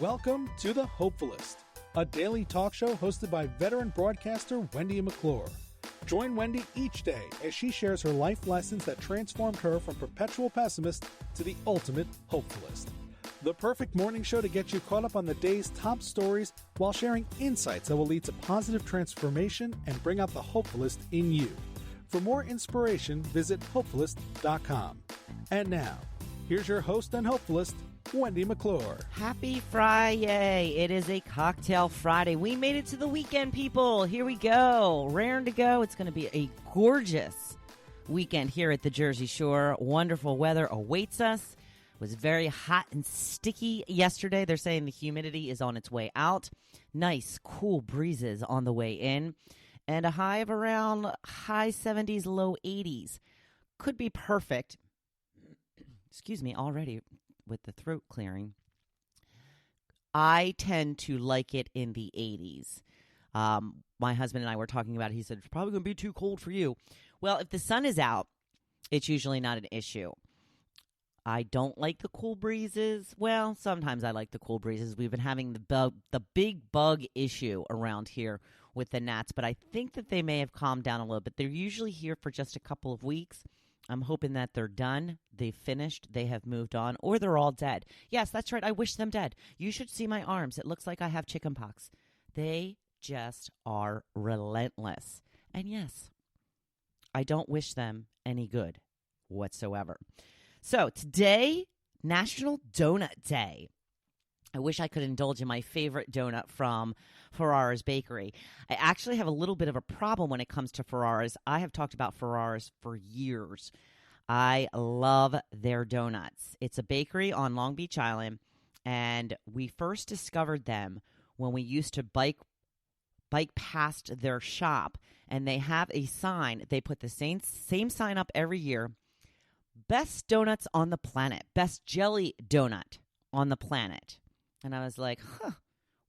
Welcome to the Hopefulist, a daily talk show hosted by veteran broadcaster Wendy McClure. Join Wendy each day as she shares her life lessons that transformed her from perpetual pessimist to the ultimate hopefulist. The perfect morning show to get you caught up on the day's top stories while sharing insights that will lead to positive transformation and bring out the hopefulist in you. For more inspiration, visit Hopefulist.com. And now, here's your host and hopefulist, Wendy McClure. Happy Friday. It is a cocktail Friday. We made it to the weekend, people. Here we go. Raring to go. It's going to be a gorgeous weekend here at the Jersey Shore. Wonderful weather awaits us. It was very hot and sticky yesterday. They're saying the humidity is on its way out. Nice, cool breezes on the way in. And a high of around high 70s, low 80s. Could be perfect. Excuse me, already with the throat clearing. I tend to like it in the 80s. My husband and I were talking about it. He said, it's probably going to be too cold for you. Well, if the sun is out, it's usually not an issue. I don't like the cool breezes. Well, sometimes I like the cool breezes. We've been having the big bug issue around here with the gnats, but I think that they may have calmed down a little bit. They're usually here for just a couple of weeks. I'm hoping that they're done, they've finished, they have moved on, or they're all dead. Yes, that's right. I wish them dead. You should see my arms. It looks like I have chickenpox. They just are relentless. And yes, I don't wish them any good whatsoever. So today, National Donut Day. I wish I could indulge in my favorite donut from Ferrara's Bakery. I actually have a little bit of a problem when it comes to Ferrara's. I have talked about Ferrara's for years. I love their donuts. It's a bakery on Long Beach Island, and we first discovered them when we used to bike past their shop, and they have a sign. They put the same sign up every year. Best donuts on the planet. Best jelly donut on the planet. And I was like,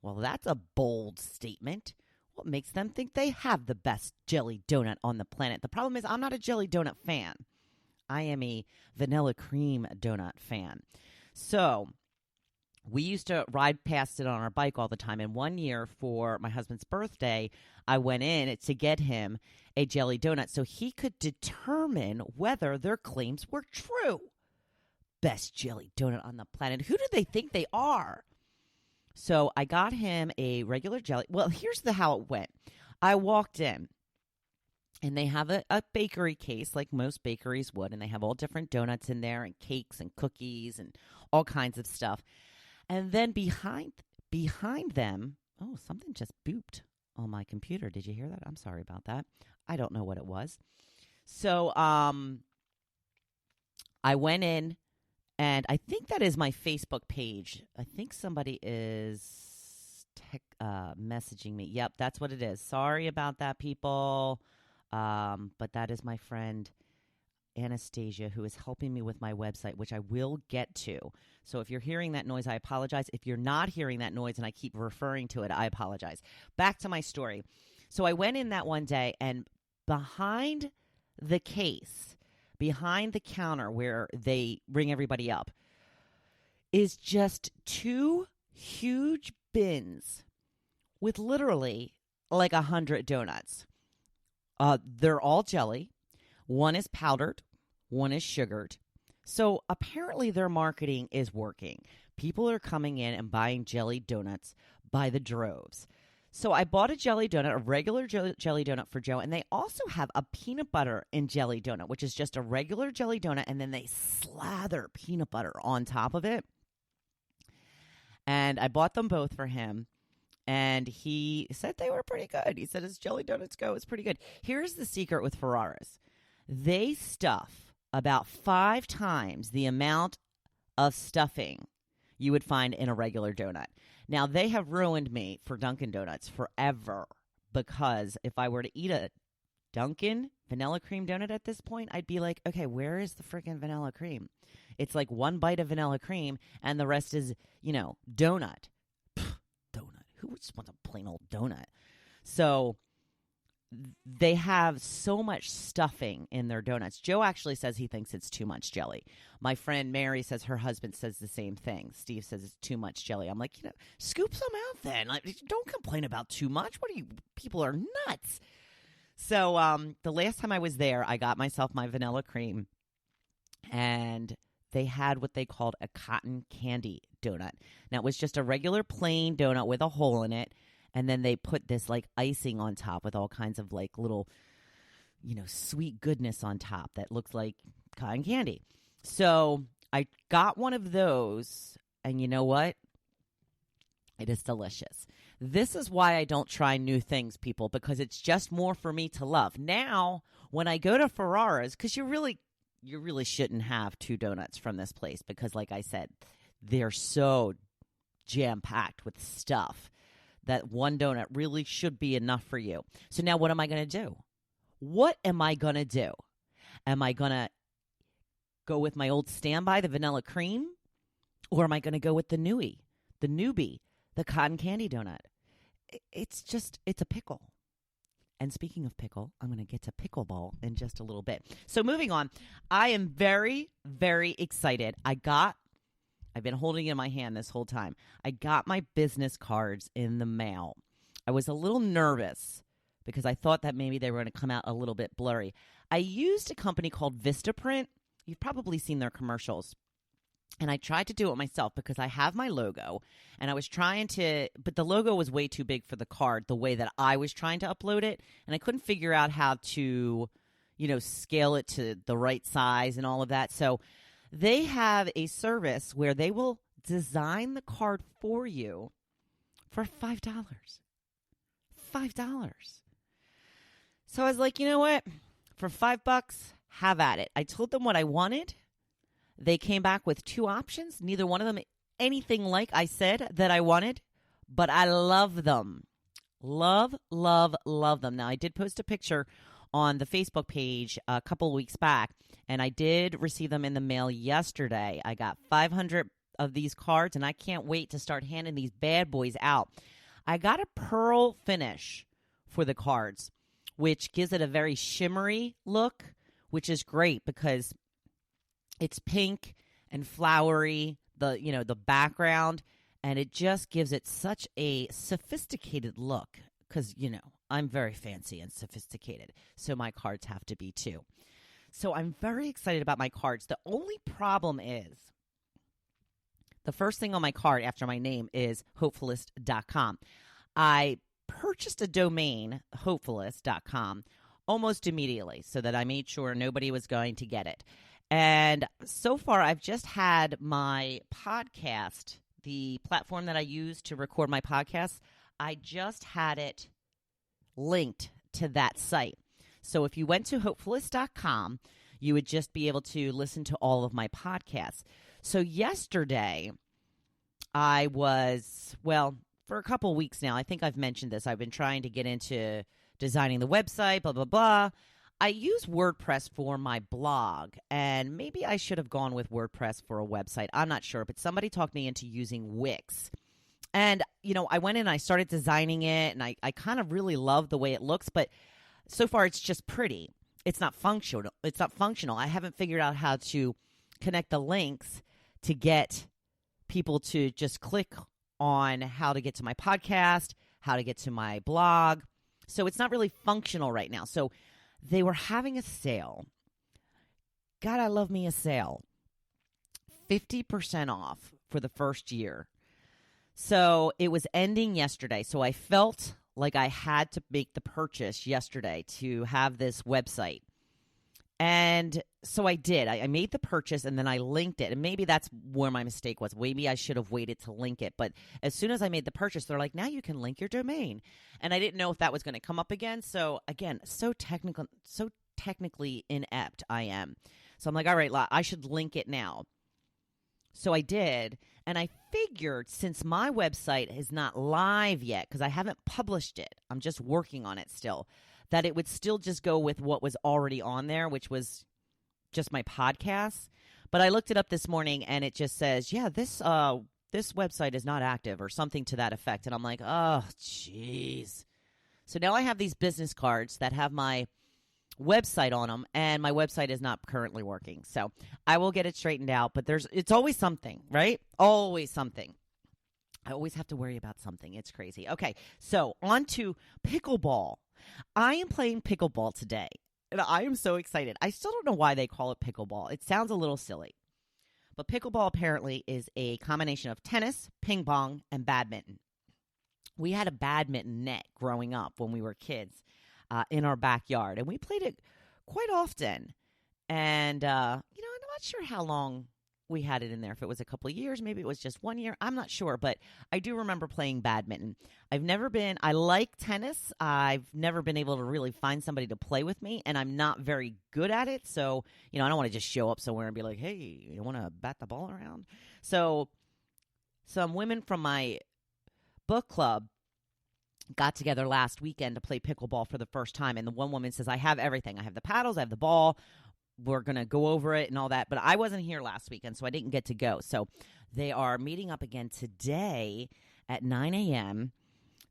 well, that's a bold statement. What makes them think they have the best jelly donut on the planet? The problem is I'm not a jelly donut fan. I am a vanilla cream donut fan. So we used to ride past it on our bike all the time. And one year for my husband's birthday, I went in to get him a jelly donut so he could determine whether their claims were true. Best jelly donut on the planet. Who do they think they are? So I got him a regular jelly. Well, here's how it went. I walked in, and they have a bakery case like most bakeries would, and they have all different donuts in there and cakes and cookies and all kinds of stuff. And then behind them, oh, something just booped on my computer. Did you hear that? I'm sorry about that. I don't know what it was. So I went in. And I think that is my Facebook page. I think somebody is messaging me. Yep, that's what it is. Sorry about that, people. But that is my friend Anastasia, who is helping me with my website, which I will get to. So if you're hearing that noise, I apologize. If you're not hearing that noise and I keep referring to it, I apologize. Back to my story. So I went in that one day, and behind the case, behind the counter where they ring everybody up, is just two huge bins with literally like 100 donuts. They're all jelly. One is powdered. One is sugared. So apparently their marketing is working. People are coming in and buying jelly donuts by the droves. So I bought a jelly donut, a regular jelly donut for Joe, and they also have a peanut butter and jelly donut, which is just a regular jelly donut, and then they slather peanut butter on top of it. And I bought them both for him, and he said they were pretty good. He said, as jelly donuts go, it's pretty good. Here's the secret with Ferrara's. They stuff about 5 times the amount of stuffing you would find in a regular donut. Now, they have ruined me for Dunkin' Donuts forever, because if I were to eat a Dunkin' vanilla cream donut at this point, I'd be like, okay, where is the freaking vanilla cream? It's like one bite of vanilla cream and the rest is, donut. Donut. Who just wants a plain old donut? So they have so much stuffing in their donuts. Joe actually says he thinks it's too much jelly. My friend Mary says her husband says the same thing. Steve says it's too much jelly. I'm like, scoop some out then. Like, don't complain about too much. People are nuts. So the last time I was there, I got myself my vanilla cream, and they had what they called a cotton candy donut. Now, it was just a regular plain donut with a hole in it, and then they put this, like, icing on top with all kinds of, like, little, sweet goodness on top that looks like cotton candy. So I got one of those, and you know what? It is delicious. This is why I don't try new things, people, because it's just more for me to love. Now, when I go to Ferrara's, because you really shouldn't have 2 donuts from this place because, like I said, they're so jam-packed with stuff that one donut really should be enough for you. So now what am I going to do? What am I going to do? Am I going to go with my old standby, the vanilla cream? Or am I going to go with the newbie, the cotton candy donut? It's a pickle. And speaking of pickle, I'm going to get to pickleball in just a little bit. So moving on, I am very, very excited. I've been holding it in my hand this whole time. I got my business cards in the mail. I was a little nervous because I thought that maybe they were going to come out a little bit blurry. I used a company called Vistaprint. You've probably seen their commercials. And I tried to do it myself because I have my logo, and I was trying to, but the logo was way too big for the card the way that I was trying to upload it, and I couldn't figure out how to, scale it to the right size and all of that. So they have a service where they will design the card for you for $5. $5. So I was like, you know what? For $5, have at it. I told them what I wanted. They came back with 2 options. Neither one of them anything like I said that I wanted, but I love them. Love, love, love them. Now, I did post a picture on the Facebook page a couple of weeks back, and I did receive them in the mail yesterday. I got 500 of these cards, and I can't wait to start handing these bad boys out. I got a pearl finish for the cards, which gives it a very shimmery look, which is great because it's pink and flowery, the background, and it just gives it such a sophisticated look because, I'm very fancy and sophisticated, so my cards have to be too. So I'm very excited about my cards. The only problem is the first thing on my card after my name is Hopefulist.com. I purchased a domain, Hopefulist.com, almost immediately so that I made sure nobody was going to get it. And so far, I've just had my podcast, the platform that I use to record my podcasts, I just had it linked to that site. So if you went to Hopefulist.com, you would just be able to listen to all of my podcasts. So yesterday, I was, for a couple weeks now, I think I've mentioned this, I've been trying to get into designing the website, blah, blah, blah. I use WordPress for my blog, and maybe I should have gone with WordPress for a website. I'm not sure, but somebody talked me into using Wix. And, I went in and I started designing it, and I kind of really love the way it looks, but so far it's just pretty. It's not functional. I haven't figured out how to connect the links to get people to just click on how to get to my podcast, how to get to my blog. So it's not really functional right now. So they were having a sale. God, I love me a sale. 50% off for the first year. So it was ending yesterday. So I felt like I had to make the purchase yesterday to have this website. And so I did. I made the purchase and then I linked it. And maybe that's where my mistake was. Maybe I should have waited to link it. But as soon as I made the purchase, they're like, now you can link your domain. And I didn't know if that was going to come up again. So again, so technically inept I am. So I'm like, all right, I should link it now. So I did. And I figured since my website is not live yet, because I haven't published it, I'm just working on it still, that it would still just go with what was already on there, which was just my podcast. But I looked it up this morning, and it just says, yeah, this website is not active or something to that effect. And I'm like, oh, jeez. So now I have these business cards that have my website on them, and my website is not currently working. So I will get it straightened out, but it's always something, right? Always something. I always have to worry about something. It's crazy. Okay, so on to pickleball. I am playing pickleball today, and I am so excited. I still don't know why they call it pickleball. It sounds a little silly. But pickleball apparently is a combination of tennis, ping pong, and badminton. We had a badminton net growing up when we were kids in our backyard, and we played it quite often. And, I'm not sure how long we had it in there. If it was a couple of years, maybe it was just 1 year. I'm not sure, but I do remember playing badminton. I like tennis. I've never been able to really find somebody to play with me, and I'm not very good at it. So, I don't want to just show up somewhere and be like, hey, you want to bat the ball around? So some women from my book club got together last weekend to play pickleball for the first time. And the one woman says, I have everything. I have the paddles, I have the ball. We're going to go over it and all that. But I wasn't here last weekend, so I didn't get to go. So they are meeting up again today at 9 a.m.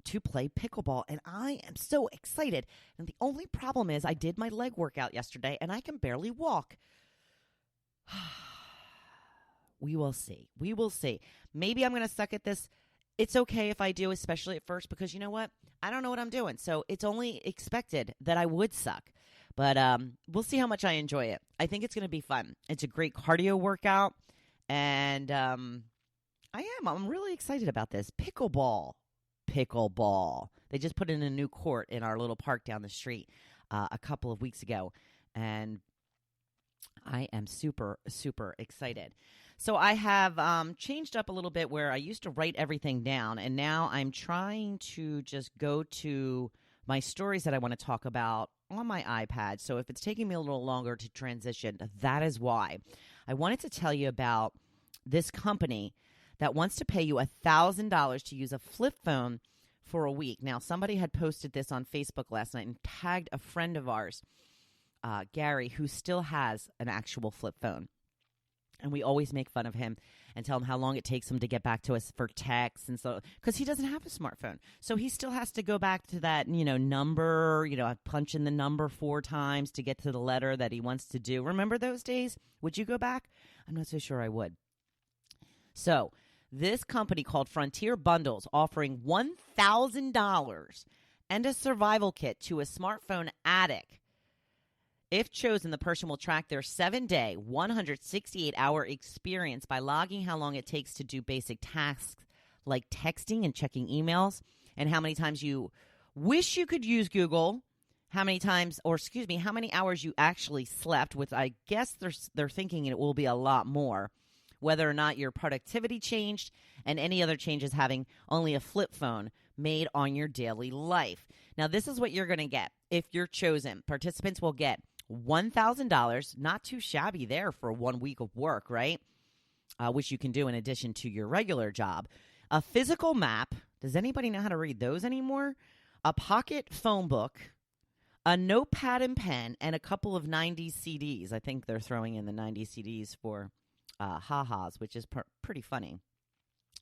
to play pickleball. And I am so excited. And the only problem is I did my leg workout yesterday, and I can barely walk. We will see. We will see. Maybe I'm going to suck at this. It's okay if I do, especially at first, because you know what? I don't know what I'm doing. So it's only expected that I would suck. But we'll see how much I enjoy it. I think it's going to be fun. It's a great cardio workout. And I'm really excited about this. Pickleball. They just put in a new court in our little park down the street a couple of weeks ago. And I am super, super excited. So I have changed up a little bit where I used to write everything down, and now I'm trying to just go to my stories that I want to talk about on my iPad. So if it's taking me a little longer to transition, that is why. I wanted to tell you about this company that wants to pay you $1,000 to use a flip phone for a week. Now, somebody had posted this on Facebook last night and tagged a friend of ours, Gary, who still has an actual flip phone. And we always make fun of him and tell him how long it takes him to get back to us for texts and so, because he doesn't have a smartphone. So he still has to go back to that, number, punch in the number 4 times to get to the letter that he wants to do. Remember those days? Would you go back? I'm not so sure I would. So this company called Frontier Bundles offering $1,000 and a survival kit to a smartphone addict. If chosen, the person will track their 7-day, 168-hour experience by logging how long it takes to do basic tasks like texting and checking emails, and how many times you wish you could use Google, how many hours you actually slept, which I guess they're thinking it will be a lot more, whether or not your productivity changed, and any other changes having only a flip phone made on your daily life. Now, this is what you're going to get if you're chosen. Participants will get $1,000, not too shabby there for 1 week of work, right? Which you can do in addition to your regular job. A physical map. Does anybody know how to read those anymore? A pocket phone book, a notepad and pen, and a couple of 90s CDs. I think they're throwing in the 90s CDs for ha-has, which is pretty funny.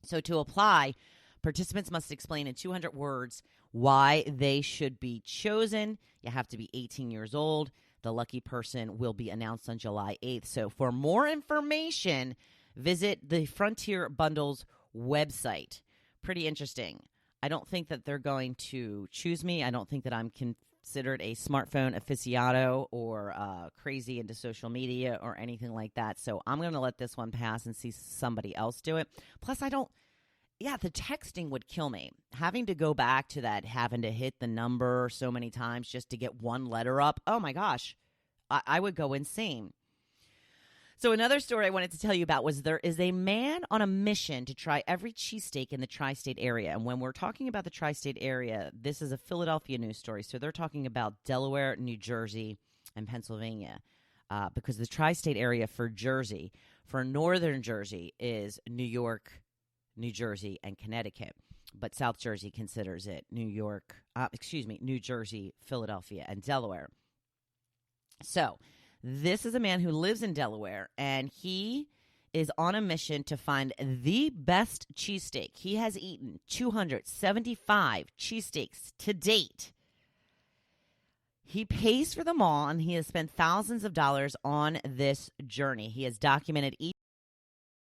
So to apply, participants must explain in 200 words why they should be chosen. You have to be 18 years old. The lucky person will be announced on July 8th. So for more information, visit the Frontier Bundles website. Pretty interesting. I don't think that they're going to choose me. I don't think that I'm considered a smartphone aficionado or crazy into social media or anything like that. So I'm going to let this one pass and see somebody else do it. Plus, the texting would kill me. Having to go back to that, having to hit the number so many times just to get one letter up. Oh my gosh, I would go insane. So another story I wanted to tell you about was there is a man on a mission to try every cheesesteak in the tri-state area. And when we're talking about the tri-state area, this is a Philadelphia news story. So they're talking about Delaware, New Jersey, and Pennsylvania. Because the tri-state area for Jersey, for northern Jersey, is New York, New Jersey, and Connecticut. But South Jersey considers it New Jersey, Philadelphia, and Delaware. So this is a man who lives in Delaware, and he is on a mission to find the best cheesesteak. He has eaten 275 cheesesteaks to date He pays for them all, and he has spent thousands of dollars on this journey. He has documented each